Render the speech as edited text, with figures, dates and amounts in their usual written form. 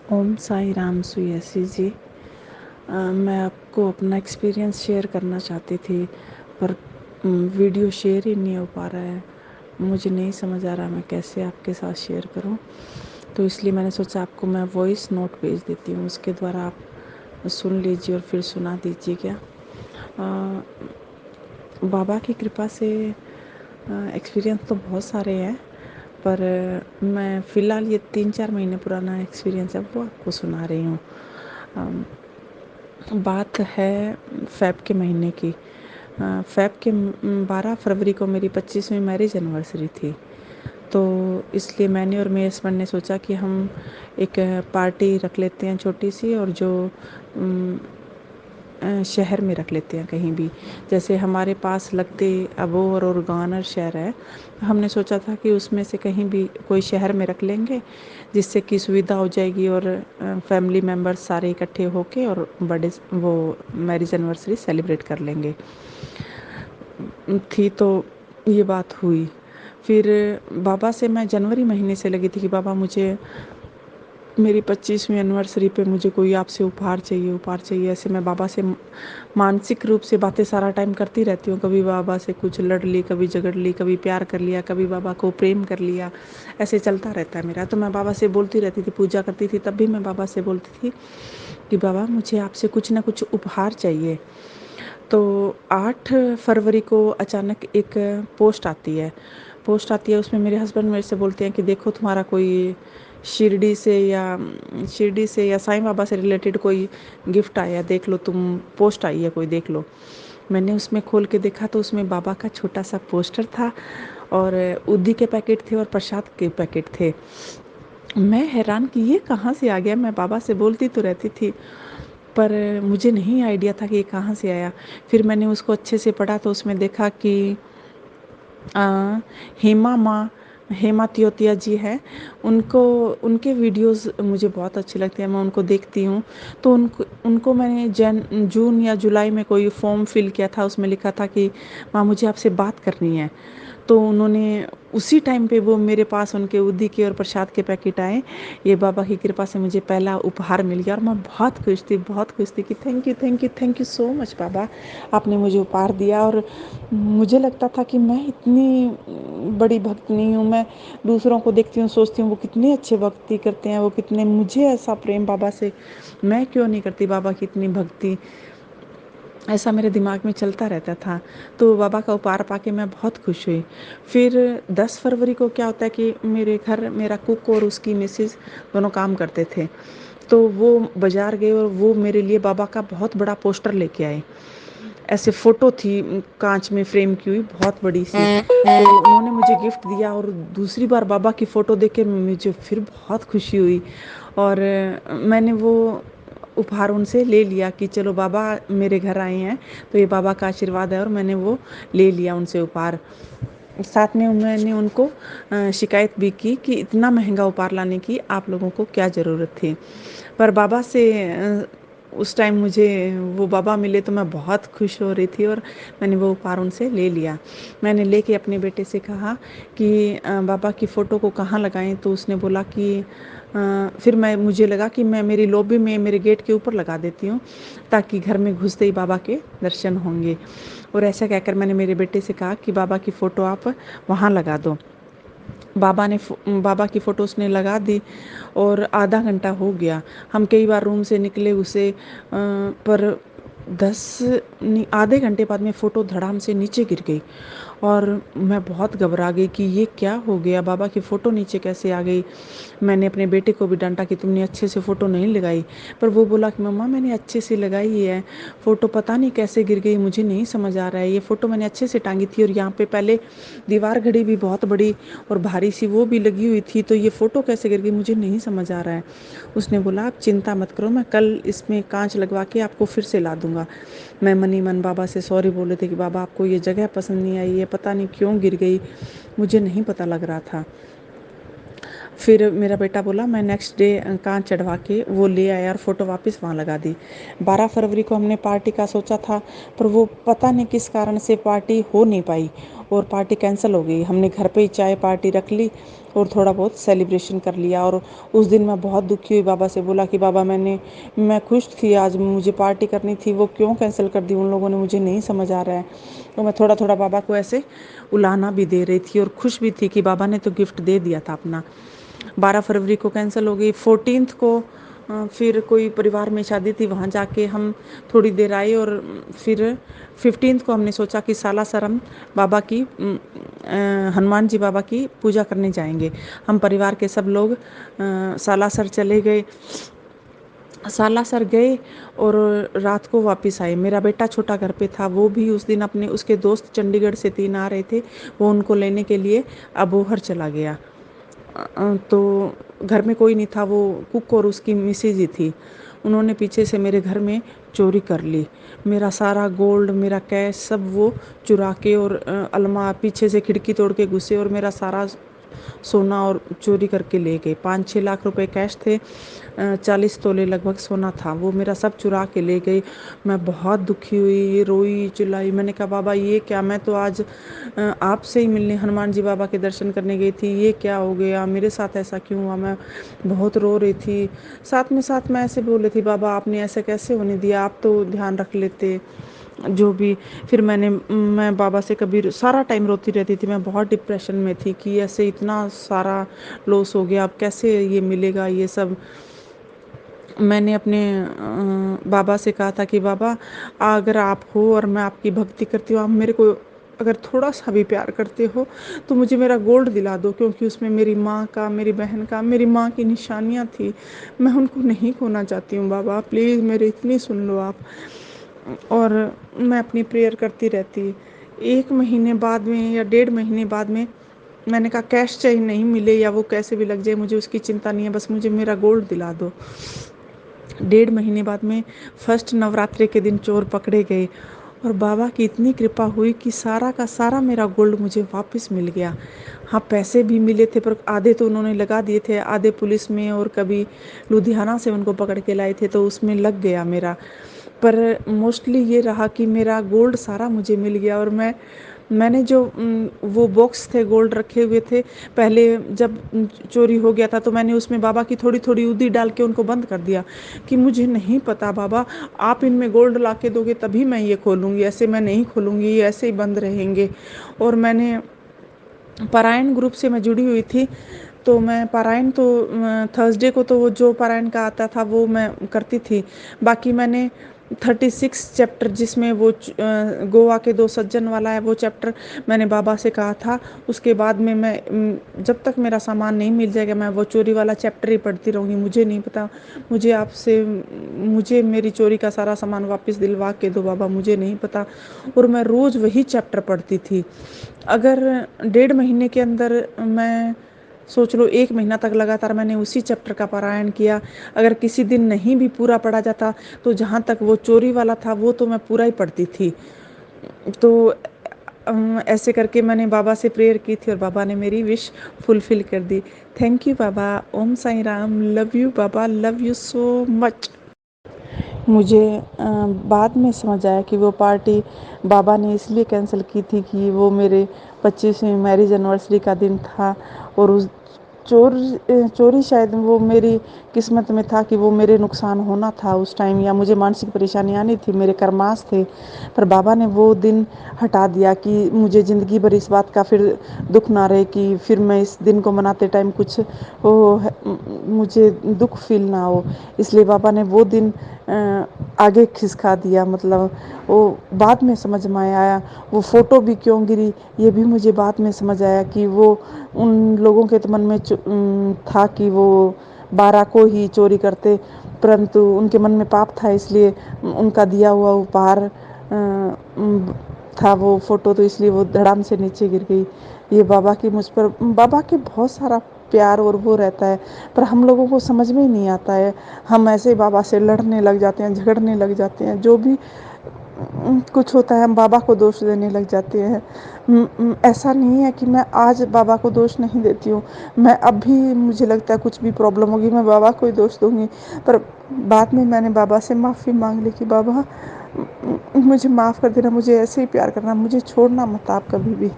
ओम साई राम सुयसी जी। मैं आपको अपना एक्सपीरियंस शेयर करना चाहती थी, पर वीडियो शेयर ही नहीं हो पा रहा है। मुझे नहीं समझ आ रहा मैं कैसे आपके साथ शेयर करूं, तो इसलिए मैंने सोचा आपको मैं वॉइस नोट भेज देती हूँ, उसके द्वारा आप सुन लीजिए और फिर सुना दीजिए। क्या बाबा की कृपा से एक्सपीरियंस तो बहुत सारे हैं, पर मैं फ़िलहाल ये 3-4 महीने पुराना एक्सपीरियंस है वो आपको सुना रही हूँ। बात है फ़ेब के महीने की। फ़ेब के 12 फरवरी को मेरी 25वीं मैरिज एनिवर्सरी थी। तो इसलिए मैंने और मेरे हस्बैंड ने सोचा कि हम एक पार्टी रख लेते हैं छोटी सी, और जो शहर में रख लेते हैं कहीं भी। जैसे हमारे पास लगते अबोहर और गानर शहर है, हमने सोचा था कि उसमें से कहीं भी कोई शहर में रख लेंगे, जिससे कि सुविधा हो जाएगी और फैमिली मेम्बर्स सारे इकट्ठे होके और बड़े वो मैरिज एनिवर्सरी सेलिब्रेट कर लेंगे थी। तो ये बात हुई। फिर बाबा से मैं जनवरी महीने से लगी थी कि बाबा मुझे मेरी 25वीं एनिवर्सरी पे मुझे कोई आपसे उपहार चाहिए, उपहार चाहिए। ऐसे मैं बाबा से मानसिक रूप से बातें सारा टाइम करती रहती हूँ। कभी बाबा से कुछ लड़ ली, कभी झगड़ ली, कभी प्यार कर लिया, कभी बाबा को प्रेम कर लिया, ऐसे चलता रहता है मेरा। तो मैं बाबा से बोलती रहती थी, पूजा करती थी तब भी मैं बाबा से बोलती थी कि बाबा मुझे आपसे कुछ ना कुछ उपहार चाहिए। तो 8 फरवरी को अचानक एक पोस्ट आती है, उसमें मेरे हस्बैंड मेरे से बोलते हैं कि देखो तुम्हारा कोई शिरडी से या साईं बाबा से रिलेटेड कोई गिफ्ट आया, देख लो तुम, पोस्ट आई है कोई, देख लो। मैंने उसमें खोल के देखा तो उसमें बाबा का छोटा सा पोस्टर था, और उद्दी के पैकेट थे और प्रसाद के पैकेट थे। मैं हैरान कि ये कहाँ से आ गया। मैं बाबा से बोलती तो रहती थी, पर मुझे नहीं आइडिया था कि ये कहाँ से आया। फिर मैंने उसको अच्छे से पढ़ा तो उसमें देखा कि अ, हेमा माँ हेमा तियोतिया जी हैं, उनको उनके वीडियोस मुझे बहुत अच्छे लगते हैं, मैं उनको देखती हूँ। तो उनको उनको मैंने जून या जुलाई में कोई फॉर्म फिल किया था, उसमें लिखा था कि माँ मुझे आपसे बात करनी है। तो उन्होंने उसी टाइम पे वो मेरे पास उनके उद्दी के और प्रसाद के पैकेट आए। ये बाबा की कृपा से मुझे पहला उपहार मिल गया और मैं बहुत खुश थी कि थैंक यू सो मच बाबा, आपने मुझे उपहार दिया। और मुझे लगता था कि मैं इतनी बड़ी भक्त नहीं हूँ। मैं दूसरों को देखती हूँ, सोचती हूँ वो कितने अच्छे भक्ति करते हैं, वो कितने, मुझे ऐसा प्रेम बाबा से मैं क्यों नहीं करती बाबा की इतनी भक्ति, ऐसा मेरे दिमाग में चलता रहता था। तो बाबा का उपहार पाके मैं बहुत खुश हुई। फिर 10 फरवरी को क्या होता है कि मेरे घर मेरा कुक और उसकी मिसेस दोनों काम करते थे, तो वो बाज़ार गए और वो मेरे लिए बाबा का बहुत बड़ा पोस्टर लेके आए। ऐसे फ़ोटो थी कांच में फ्रेम की हुई बहुत बड़ी सी, तो उन्होंने मुझे गिफ्ट दिया। और दूसरी बार बाबा की फ़ोटो देख के मुझे फिर बहुत खुशी हुई, और मैंने वो उपहार उनसे ले लिया कि चलो बाबा मेरे घर आए हैं तो ये बाबा का आशीर्वाद है, और मैंने वो ले लिया उनसे उपहार। साथ में मैंने उनको शिकायत भी की कि इतना महंगा उपहार लाने की आप लोगों को क्या ज़रूरत थी। पर बाबा से उस टाइम मुझे वो बाबा मिले तो मैं बहुत खुश हो रही थी, और मैंने वो उपहार उनसे ले लिया। मैंने लेके अपने बेटे से कहा कि बाबा की फ़ोटो को कहाँ लगाएं, तो उसने बोला कि फिर मुझे लगा कि मैं मेरी लॉबी में मेरे गेट के ऊपर लगा देती हूँ, ताकि घर में घुसते ही बाबा के दर्शन होंगे। और ऐसा कहकर मैंने मेरे बेटे से कहा कि बाबा की फ़ोटो आप वहाँ लगा दो। बाबा की फ़ोटो उसने लगा दी, और आधा घंटा हो गया। हम कई बार रूम से निकले उसे पर 10 नहीं, आधे घंटे बाद में फ़ोटो धड़ाम से नीचे गिर गई, और मैं बहुत घबरा गई कि ये क्या हो गया, बाबा की फ़ोटो नीचे कैसे आ गई। मैंने अपने बेटे को भी डांटा कि तुमने अच्छे से फ़ोटो नहीं लगाई, पर वो बोला कि मम्मा मैंने अच्छे से लगाई ही है, फ़ोटो पता नहीं कैसे गिर गई, मुझे नहीं समझ आ रहा है। ये फ़ोटो मैंने अच्छे से टांगी थी, और यहाँ पे पहले दीवार घड़ी भी बहुत बड़ी और भारी सी वो भी लगी हुई थी, तो ये फ़ोटो कैसे गिर गई मुझे नहीं समझ आ रहा है। उसने बोला आप चिंता मत करो, मैं कल इसमें कांच लगवा के आपको फिर से ला दूंगा। मैं मनी मन बाबा से सॉरी बोले थे कि बाबा आपको ये जगह पसंद नहीं आई, ये पता नहीं क्यों गिर गई, मुझे नहीं पता लग रहा था। फिर मेरा बेटा बोला, मैं नेक्स्ट डे कांच चढ़वा के वो ले आया और फ़ोटो वापस वहाँ लगा दी। 12 फरवरी को हमने पार्टी का सोचा था, पर वो पता नहीं किस कारण से पार्टी हो नहीं पाई, और पार्टी कैंसिल हो गई। हमने घर पे ही चाय पार्टी रख ली और थोड़ा बहुत सेलिब्रेशन कर लिया। और उस दिन मैं बहुत दुखी हुई, बाबा से बोला कि बाबा मैं खुश थी, आज मुझे पार्टी करनी थी, वो क्यों कैंसिल कर दी उन लोगों ने, मुझे नहीं समझ आ रहा है। तो मैं थोड़ा थोड़ा बाबा को ऐसे उलाहना भी दे रही थी और खुश भी थी कि बाबा ने तो गिफ्ट दे दिया था अपना। 12 फरवरी को कैंसिल हो गई। 14 को फिर कोई परिवार में शादी थी, वहाँ जाके हम थोड़ी देर आए। और फिर 15 को हमने सोचा कि सालासर हम बाबा की हनुमान जी बाबा की पूजा करने जाएंगे। हम परिवार के सब लोग सालासर चले गए। सालासर गए और रात को वापस आए। मेरा बेटा छोटा घर पे था, वो भी उस दिन अपने उसके दोस्त चंडीगढ़ से 3 आ रहे थे, वो उनको लेने के लिए अबोहर चला गया। तो घर में कोई नहीं था, वो कुक और उसकी मिसेज ही थी। उन्होंने पीछे से मेरे घर में चोरी कर ली। मेरा सारा गोल्ड, मेरा कैश सब वो चुरा के और अलमा पीछे से खिड़की तोड़ के घुसे और मेरा सारा सोना और चोरी करके ले गए। 5-6 लाख रुपए कैश थे, 40 तोले लगभग सोना था, वो मेरा सब चुरा के ले गई। मैं बहुत दुखी हुई, रोई चिल्लाई। मैंने कहा बाबा ये क्या, मैं तो आज आपसे ही मिलने हनुमान जी बाबा के दर्शन करने गई थी, ये क्या हो गया, मेरे साथ ऐसा क्यों हुआ। मैं बहुत रो रही थी। साथ में ऐसे बोल रही थी, बाबा आपने ऐसे कैसे होने दिया, आप तो ध्यान रख लेते जो भी। फिर मैं बाबा से कभी सारा टाइम रोती रहती थी। मैं बहुत डिप्रेशन में थी कि ऐसे इतना सारा लॉस हो गया, अब कैसे ये मिलेगा ये सब। मैंने अपने बाबा से कहा था कि बाबा अगर आप हो और मैं आपकी भक्ति करती हूँ, आप मेरे को अगर थोड़ा सा भी प्यार करते हो तो मुझे मेरा गोल्ड दिला दो, क्योंकि उसमें मेरी माँ का, मेरी बहन का, मेरी माँ की निशानियाँ थी, मैं उनको नहीं खोना चाहती हूँ। बाबा प्लीज़ मेरी इतनी सुन लो आप। और मैं अपनी प्रेयर करती रहती। 1 महीने बाद में या 1.5 महीने बाद में मैंने कहा कैश चाहे नहीं मिले या वो कैसे भी लग जाए, मुझे उसकी चिंता नहीं है, बस मुझे मेरा गोल्ड दिला दो। 1.5 महीने बाद में फर्स्ट नवरात्रि के दिन चोर पकड़े गए और बाबा की इतनी कृपा हुई कि सारा का सारा मेरा गोल्ड मुझे वापस मिल गया। हाँ पैसे भी मिले थे पर आधे तो उन्होंने लगा दिए थे, आधे पुलिस में और कभी लुधियाना से उनको पकड़ के लाए थे तो उसमें लग गया मेरा। पर मोस्टली ये रहा कि मेरा गोल्ड सारा मुझे मिल गया। और मैंने जो वो बॉक्स थे गोल्ड रखे हुए थे, पहले जब चोरी हो गया था तो मैंने उसमें बाबा की थोड़ी थोड़ी उदी डाल के उनको बंद कर दिया कि मुझे नहीं पता बाबा, आप इनमें गोल्ड ला के दोगे तभी मैं ये खोलूँगी, ऐसे मैं नहीं खोलूँगी, ये ऐसे ही बंद रहेंगे। और मैंने पारायण ग्रुप से मैं जुड़ी हुई थी, तो मैं पारायण तो थर्सडे को तो वो जो पारायण का आता था वो मैं करती थी। बाकी मैंने 36 चैप्टर जिसमें वो गोवा के 2 सज्जन वाला है वो चैप्टर मैंने बाबा से कहा था। उसके बाद में मैं जब तक मेरा सामान नहीं मिल जाएगा मैं वो चोरी वाला चैप्टर ही पढ़ती रहूँगी। मुझे नहीं पता, मुझे आपसे मुझे मेरी चोरी का सारा सामान वापस दिलवा के दो बाबा, मुझे नहीं पता। और मैं रोज़ वही चैप्टर पढ़ती थी। अगर 1.5 महीने के अंदर मैं सोच लो 1 महीना तक लगातार मैंने उसी चैप्टर का पारायण किया। अगर किसी दिन नहीं भी पूरा पढ़ा जाता तो जहाँ तक वो चोरी वाला था वो तो मैं पूरा ही पढ़ती थी। तो ऐसे करके मैंने बाबा से प्रेयर की थी और बाबा ने मेरी विश फुलफिल कर दी। Thank you Baba. Om Sai Ram. Love you Baba, love you so much. मुझे बाद में समझ आया कि वो पार्टी बाबा ने इसलिए कैंसिल की थी कि वो मेरे 25वीं मैरिज एनिवर्सरी का दिन था। और उस चोर चोरी शायद वो मेरी किस्मत में था कि वो मेरे नुकसान होना था उस टाइम, या मुझे मानसिक परेशानी आनी थी, मेरे कर्मास थे। पर बाबा ने वो दिन हटा दिया कि मुझे ज़िंदगी भर इस बात का फिर दुख ना रहे कि फिर मैं इस दिन को मनाते टाइम कुछ वो मुझे दुख फील ना हो। इसलिए बाबा ने वो दिन आगे खिसका दिया। मतलब वो बाद में समझ में आया। वो फ़ोटो भी क्यों गिरी ये भी मुझे बाद में समझ आया कि वो उन लोगों के तो मन में था कि वो 12 को ही चोरी करते, परंतु उनके मन में पाप था, इसलिए उनका दिया हुआ उपहार था वो फ़ोटो, तो इसलिए वो धड़ाम से नीचे गिर गई। ये बाबा की मुझ पर, बाबा के बहुत सारा प्यार और वो रहता है, पर हम लोगों को समझ में ही नहीं आता है। हम ऐसे बाबा से लड़ने लग जाते हैं, झगड़ने लग जाते हैं, जो भी कुछ होता है हम बाबा को दोष देने लग जाते हैं। ऐसा नहीं है कि मैं आज बाबा को दोष नहीं देती हूँ, मैं अब भी मुझे लगता है कुछ भी प्रॉब्लम होगी मैं बाबा को ही दोष दूँगी। पर बाद में मैंने बाबा से माफ़ी माँग ली कि बाबा मुझे माफ़ कर देना, मुझे ऐसे ही प्यार करना, मुझे छोड़ना मत आप कभी भी।